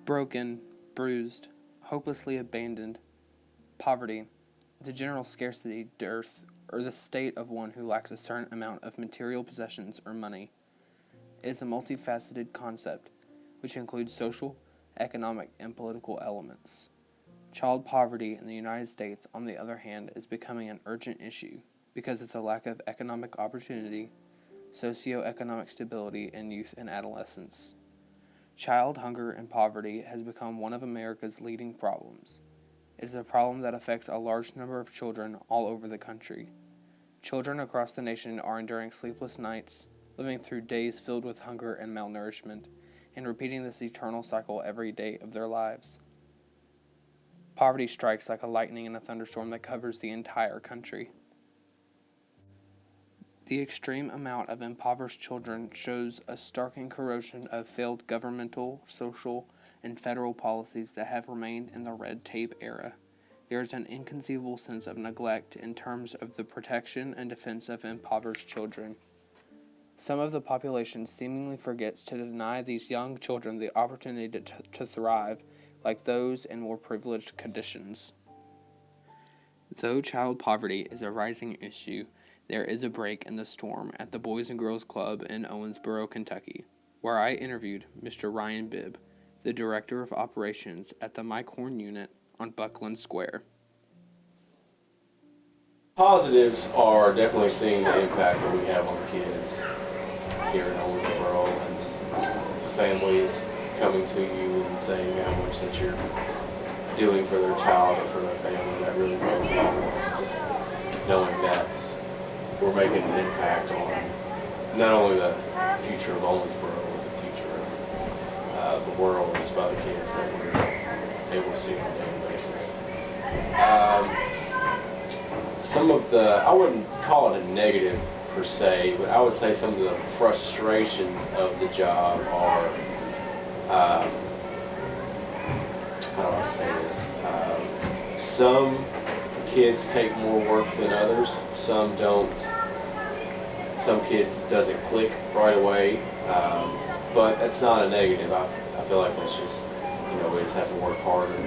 broken, bruised, hopelessly abandoned, poverty, the general scarcity, dearth, or the state of one who lacks a certain amount of material possessions or money. It is a multifaceted concept, which includes social, economic, and political elements. Child poverty in the United States, on the other hand, is becoming an urgent issue because of the lack of economic opportunity, socioeconomic stability in youth and adolescence. Child hunger and poverty has become one of America's leading problems. It is a problem that affects a large number of children all over the country. Children across the nation are enduring sleepless nights, living through days filled with hunger and malnourishment, and repeating this eternal cycle every day of their lives. Poverty strikes like a lightning in a thunderstorm that covers the entire country. The extreme amount of impoverished children shows a stark corrosion of failed governmental, social, and federal policies that have remained in the red tape era. There is an inconceivable sense of neglect in terms of the protection and defense of impoverished children. Some of the population seemingly forgets to deny these young children the opportunity to thrive like those in more privileged conditions. Though child poverty is a rising issue, there is a break in the storm at the Boys and Girls Club in Owensboro, Kentucky, where I interviewed Mr. Ryan Bibb, the Director of Operations at the Mike Horn Unit on Buckland Square. Positives are definitely seeing the impact that we have on the kids here in Owensboro, and families coming to you and saying how much that you're doing for their child or for their family. That really goes a long way. Just knowing that we're making an impact on not only the future of Owensboro, but the future of the world, just by the kids that we're able to see on a daily basis. Some of the, I wouldn't call it a negative per se, but I would say some of the frustrations of the job are, how do I say this? Some kids take more work than others. Some don't. Some kids it doesn't click right away, but that's not a negative. I feel like that's just, we just have to work harder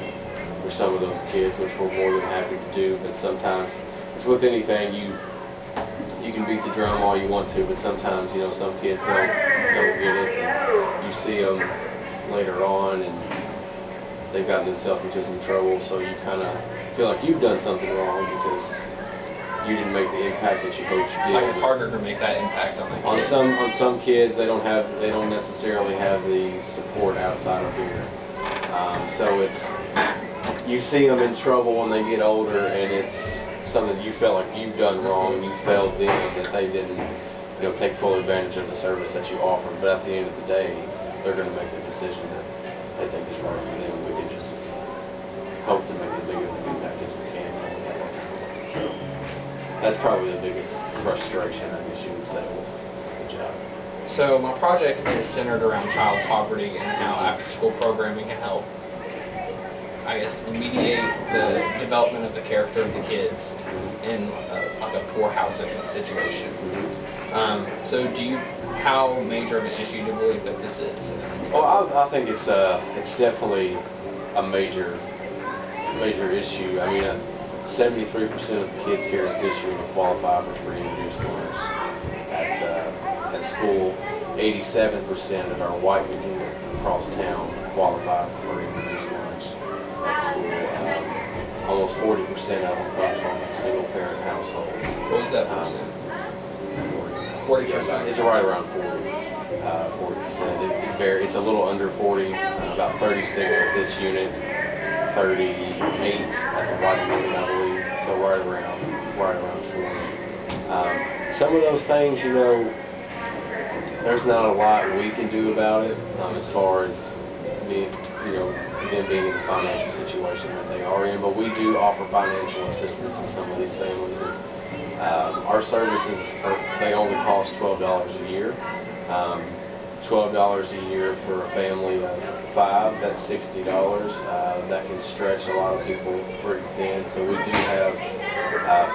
for some of those kids, which we're more than happy to do. But sometimes it's with anything, you can beat the drum all you want to, but sometimes some kids don't get it. And you see them later on, and they've gotten themselves into some trouble. So you kind of feel like you've done something wrong because you didn't make the impact that you hoped you did. Like it's harder to make that impact on the kids. On some kids, they don't necessarily have the support outside of here. So you see them in trouble when they get older, and it's something that you felt like you've done wrong, and you failed them, that they didn't take full advantage of the service that you offered. But at the end of the day, they're going to make the decision that they think is right for them. We can just hope to make as big of an impact as we can. So that's probably the biggest frustration, I guess you would say, with the job. So my project is centered around child poverty and how after-school programming can help, I guess, mediate the development of the character of the kids in like a poor housing situation. So how major of an issue do you believe that this is? Well, I think it's definitely a major issue. I mean, 73% of the kids here at this unit qualify for free and reduced lunch. At school, 87% of our white unit across town qualify for free and reduced lunch at school. Almost 40% of them come from single-parent households. What was that percent? 40%. It's right around 40%. It varies. It's a little under 40, about 36 at this unit, 38 at the white unit, I believe. So right around 40. Some of those things, there's not a lot we can do about it as far as them being in the financial situation that they are in. But we do offer financial assistance to some of these families. And, our services they only cost $12 a year. $12 a year for a family of 5, that's $60. That can stretch a lot of people pretty thin. So we do have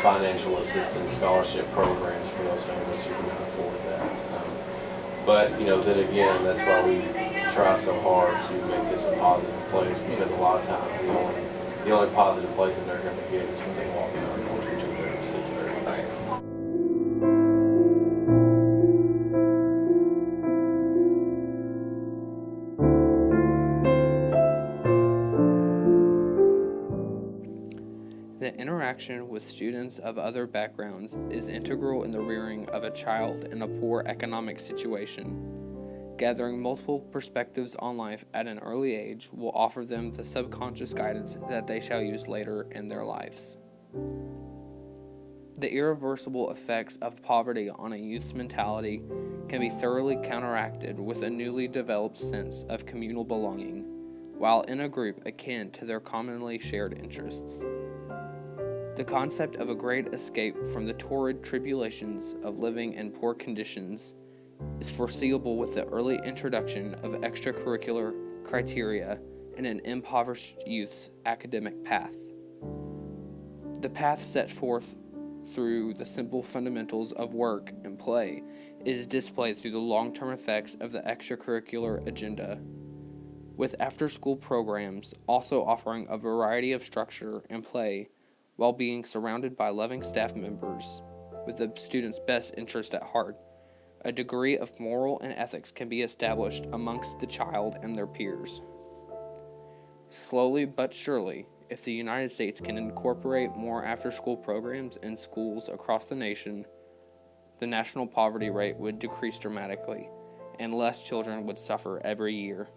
financial assistance scholarship programs for those families who cannot afford that. But then again, that's why we try so hard to make this a positive place, because a lot of times the only positive place that they're going to get is when they walk out of doors between 2:30 and 6:30. Right. The interaction with students of other backgrounds is integral in the rearing of a child in a poor economic situation. Gathering multiple perspectives on life at an early age will offer them the subconscious guidance that they shall use later in their lives. The irreversible effects of poverty on a youth's mentality can be thoroughly counteracted with a newly developed sense of communal belonging, while in a group akin to their commonly shared interests. The concept of a great escape from the torrid tribulations of living in poor conditions is foreseeable with the early introduction of extracurricular criteria in an impoverished youth's academic path. The path set forth through the simple fundamentals of work and play is displayed through the long-term effects of the extracurricular agenda, with after-school programs also offering a variety of structure and play while being surrounded by loving staff members with the student's best interest at heart. A degree of moral and ethics can be established amongst the child and their peers. Slowly but surely, if the United States can incorporate more after-school programs in schools across the nation, the national poverty rate would decrease dramatically, and less children would suffer every year.